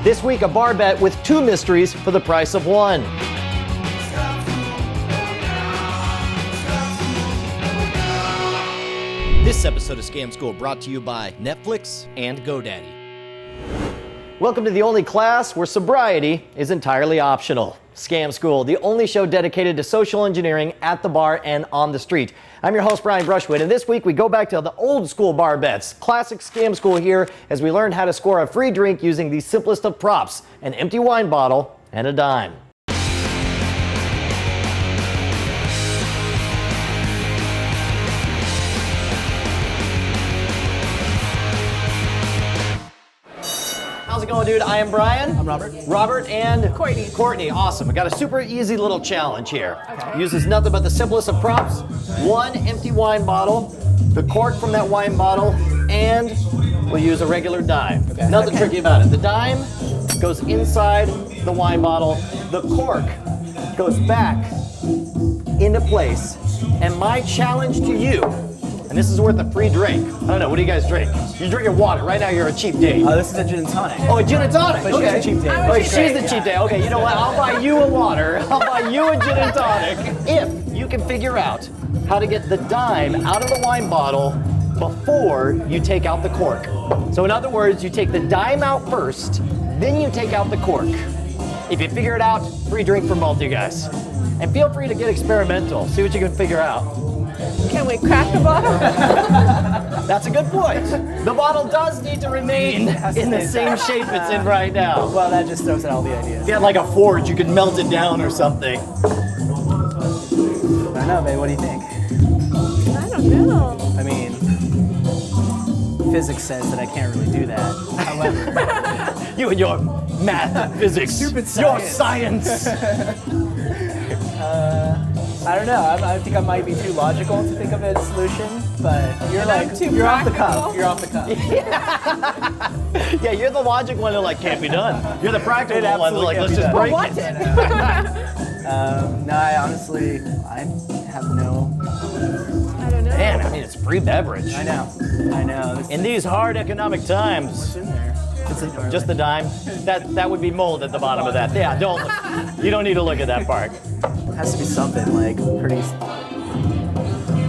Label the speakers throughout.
Speaker 1: This week, a bar bet with 2 mysteries for the price of 1. This episode of Scam School brought to you by Netflix and GoDaddy. Welcome to the only class where sobriety is entirely optional. Scam School, the only show dedicated to social engineering at the bar and on the street. I'm your host, Brian Brushwood, and this week we go back to the old school bar bets. Classic Scam School here as we learned how to score a free drink using the simplest of props, an empty wine bottle and a dime. How's it going, dude? I am Brian.
Speaker 2: I'm Robert.
Speaker 1: Robert and
Speaker 2: Courtney.
Speaker 1: Courtney, awesome. We got a super easy little challenge here. Okay. Uses nothing but the simplest of props. 1 empty wine bottle, the cork from that wine bottle, and we'll use a regular dime. Okay. Nothing tricky about it. The dime goes inside the wine bottle. The cork goes back into place. And my challenge to you, and this is worth a free drink. I don't know, what do you guys drink? You're drinking water. Right now you're a cheap date.
Speaker 2: This is a gin and tonic.
Speaker 1: Oh, a gin and tonic.
Speaker 2: But
Speaker 1: okay.
Speaker 2: She's a cheap date.
Speaker 1: Oh, she's the cheap date. Okay, you know what? I'll buy you a water. I'll buy you a gin and tonic if you can figure out how to get the dime out of the wine bottle before you take out the cork. So in other words, you take the dime out first, then you take out the cork. If you figure it out, free drink for both you guys. And feel free to get experimental. See what you can figure out.
Speaker 3: Can we crack the bottle?
Speaker 1: That's a good point. The bottle does need to remain in the same shape it's in right now.
Speaker 2: Well, that just throws out all the ideas.
Speaker 1: If you had like a forge, you could melt it down or something.
Speaker 2: I don't know, babe. What do you think?
Speaker 3: I don't know.
Speaker 2: I mean, physics says that I can't really do that. However,
Speaker 1: You and your math and physics.
Speaker 2: Stupid
Speaker 1: Your
Speaker 2: science.
Speaker 1: science.
Speaker 2: I don't know. I think I might be too logical to think of a solution, but you're
Speaker 3: I'm too
Speaker 2: you're off the
Speaker 3: practical.
Speaker 2: cuff. You're off the cuff.
Speaker 1: Yeah, you're the logic one that like can't be done. You're the practical one that like let's just break
Speaker 3: What?
Speaker 1: it.
Speaker 2: No, I honestly, I have no.
Speaker 3: I don't know.
Speaker 1: Man, I mean it's free beverage.
Speaker 2: I know. This
Speaker 1: In these hard economic times,
Speaker 2: is in there. It's in there.
Speaker 1: just the dime. That would be mold at the bottom of that. Yeah, you don't need to look at that part.
Speaker 2: It has to be something like pretty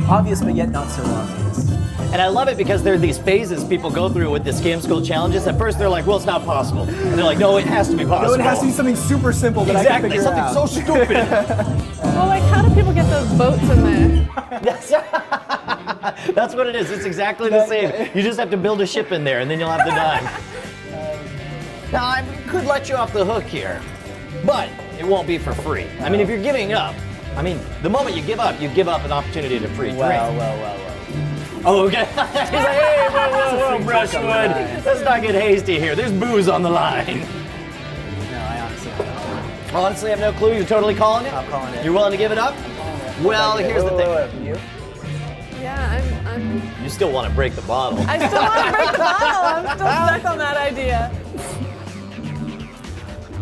Speaker 2: obvious, but yet not so obvious.
Speaker 1: And I love it because there are these phases people go through with the Scam School challenges. At first they're like, well, it's not possible. And they're like, no, it has to be possible.
Speaker 2: No, it has to be something super simple that I can
Speaker 1: Exactly,
Speaker 2: figure
Speaker 1: something
Speaker 2: out.
Speaker 1: so stupid.
Speaker 3: Well, like, how do people get those boats in there?
Speaker 1: That's what it is. It's exactly the same. You just have to build a ship in there and then you'll have the dime. Now, I could let you off the hook here, but it won't be for free. I mean, if you're giving up, the moment you give up an opportunity to free drink.
Speaker 2: Well.
Speaker 1: Oh, okay. He's like, hey, whoa, Brushwood. Let's not get hasty here. There's booze on the line.
Speaker 2: No, I honestly don't know.
Speaker 1: Honestly, I have no clue. You're totally calling it?
Speaker 2: I'm calling it.
Speaker 1: You're willing to give it up? Well, here's the thing.
Speaker 2: You?
Speaker 3: Yeah, I'm.
Speaker 1: You still want to break the bottle.
Speaker 3: I still want to break the bottle. I'm still stuck on that idea.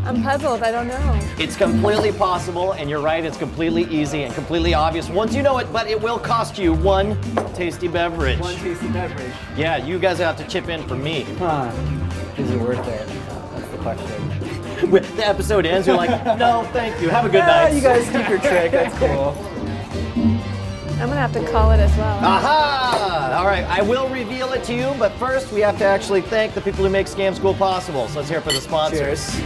Speaker 3: I'm puzzled. I don't know.
Speaker 1: It's completely possible, and you're right, it's completely easy and completely obvious once you know it, but it will cost you 1 tasty beverage.
Speaker 2: 1 tasty beverage.
Speaker 1: Yeah, you guys have to chip in for me.
Speaker 2: Huh. Is it worth it? That's the question.
Speaker 1: When the episode ends, you're like, no, thank you, have a good night.
Speaker 2: You guys keep your trick. That's cool.
Speaker 3: I'm gonna have to call it as well.
Speaker 1: Aha! All right, I will reveal it to you, but first we have to actually thank the people who make Scam School possible. So let's hear it for the sponsors.
Speaker 2: Cheers.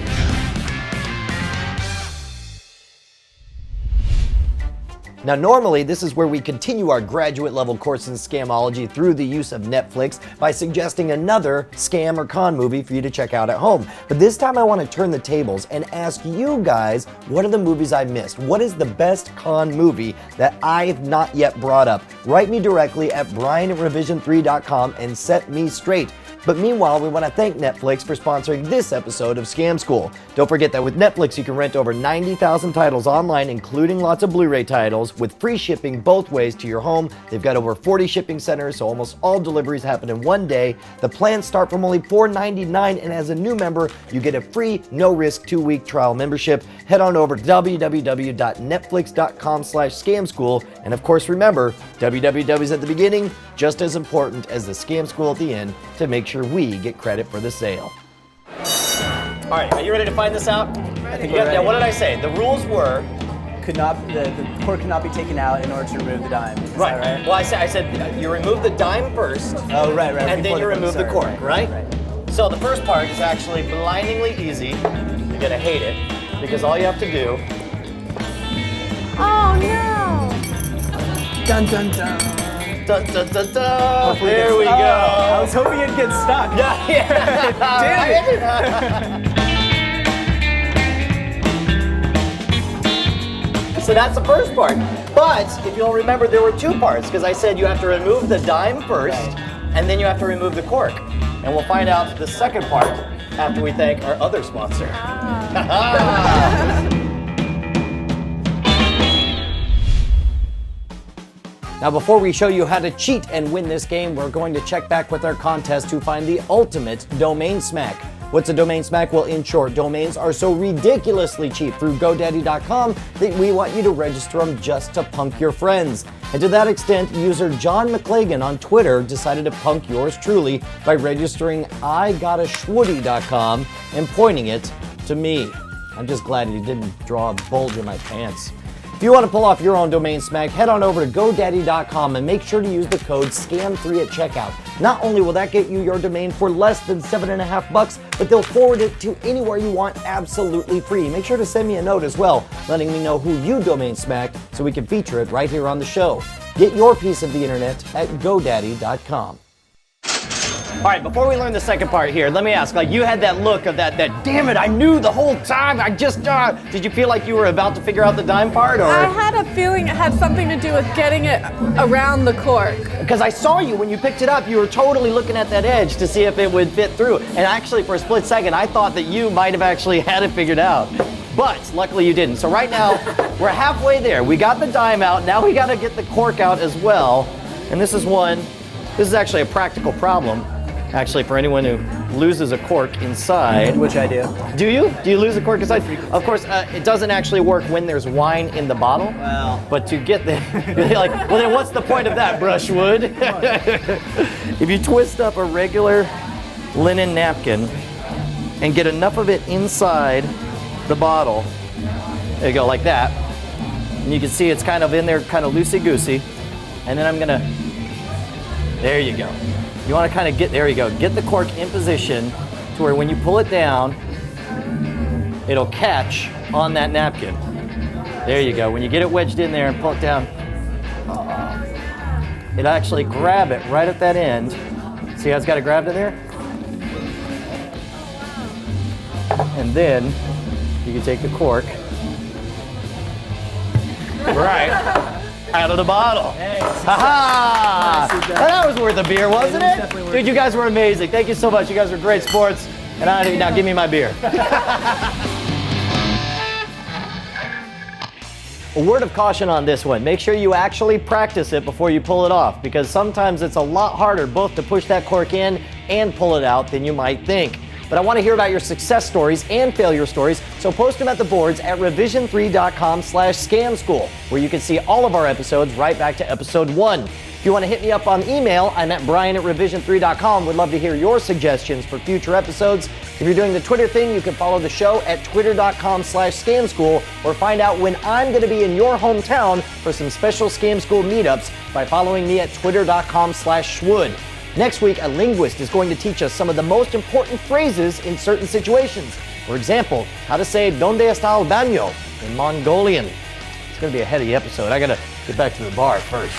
Speaker 1: Now, normally, this is where we continue our graduate level course in scamology through the use of Netflix by suggesting another scam or con movie for you to check out at home. But this time I want to turn the tables and ask you guys, what are the movies I missed? What is the best con movie that I've not yet brought up? Write me directly at brian@revision3.com and set me straight. But meanwhile, we want to thank Netflix for sponsoring this episode of Scam School. Don't forget that with Netflix, you can rent over 90,000 titles online, including lots of Blu-ray titles, deals with free shipping both ways to your home. They've got over 40 shipping centers, so almost all deliveries happen in one day. The plans start from only $4.99, and as a new member, you get a free, no-risk 2-week trial membership. Head on over to www.netflix.com/scamschool, and of course, remember, www's at the beginning, just as important as the scam school at the end to make sure we get credit for the sale. All right, are you ready to find this out? Now, what did I say? The rules were
Speaker 2: the cork cannot be taken out in order to remove the dime. Is
Speaker 1: right.
Speaker 2: that right?
Speaker 1: Well, I said you remove the dime first.
Speaker 2: Oh, right.
Speaker 1: And then you remove the cork, right?
Speaker 2: Right.
Speaker 1: So the first part is actually blindingly easy. You're gonna hate it because all you have to do.
Speaker 3: Oh no!
Speaker 2: Dun dun dun.
Speaker 1: Dun, dun, dun, dun. There we go.
Speaker 2: I was hoping it'd get stuck.
Speaker 1: Yeah.
Speaker 2: Damn it.
Speaker 1: So that's the first part. But if you'll remember, there were two parts because I said you have to remove the dime first, and then you have to remove the cork. And we'll find out the second part after we thank our other sponsor. Now, before we show you how to cheat and win this game, we're going to check back with our contest to find the ultimate domain smack. What's a domain smack? Well, in short, domains are so ridiculously cheap through GoDaddy.com that we want you to register them just to punk your friends. And to that extent, user John McClagan on Twitter decided to punk yours truly by registering IGotASchwoody.com and pointing it to me. I'm just glad he didn't draw a bulge in my pants. If you want to pull off your own domain smack, head on over to GoDaddy.com and make sure to use the code SCAM3 at checkout. Not only will that get you your domain for less than $7.50, but they'll forward it to anywhere you want absolutely free. Make sure to send me a note as well, letting me know who you domain smacked so we can feature it right here on the show. Get your piece of the internet at GoDaddy.com. All right, before we learn the second part here, let me ask, like you had that look of that damn it, I knew the whole time, I just, did you feel like you were about to figure out the dime part, or?
Speaker 3: I had a feeling it had something to do with getting it around the cork.
Speaker 1: Because I saw you, when you picked it up, you were totally looking at that edge to see if it would fit through. And actually, for a split second, I thought that you might have actually had it figured out. But luckily you didn't. So right now, we're halfway there. We got the dime out, now we gotta get the cork out as well. And this is actually a practical problem. Actually, for anyone who loses a cork inside.
Speaker 2: Which I do.
Speaker 1: Do you? Do you lose a cork inside? Of course, it doesn't actually work when there's wine in the bottle.
Speaker 2: Well.
Speaker 1: But to get there, you're like, well then what's the point of that, Brushwood? If you twist up a regular linen napkin and get enough of it inside the bottle, there you go, like that. And you can see it's kind of in there, kind of loosey-goosey. And then I'm gonna, there you go. You want to kind of get the cork in position to where when you pull it down, it'll catch on that napkin. There you go. When you get it wedged in there and pull it down, it'll actually grab it right at that end. See how it's got it grabbed in there? And then you can take the cork, right, out of the bottle. Ha-ha! That was worth a beer, wasn't it? Dude, you guys were amazing. Thank you so much. You guys were great sports. And now give me my beer. A word of caution on this one. Make sure you actually practice it before you pull it off, because sometimes it's a lot harder both to push that cork in and pull it out than you might think. But I want to hear about your success stories and failure stories, so post them at the boards at revision3.com/scamschool, where you can see all of our episodes right back to episode 1. If you want to hit me up on email, I'm at brian@revision3.com. Would love to hear your suggestions for future episodes. If you're doing the Twitter thing, you can follow the show at twitter.com/scamschool, or find out when I'm going to be in your hometown for some special Scam School meetups by following me at twitter.com/schwood. Next week, a linguist is going to teach us some of the most important phrases in certain situations. For example, how to say "Donde está el baño" in Mongolian. It's going to be a heady episode. I got to get back to the bar first.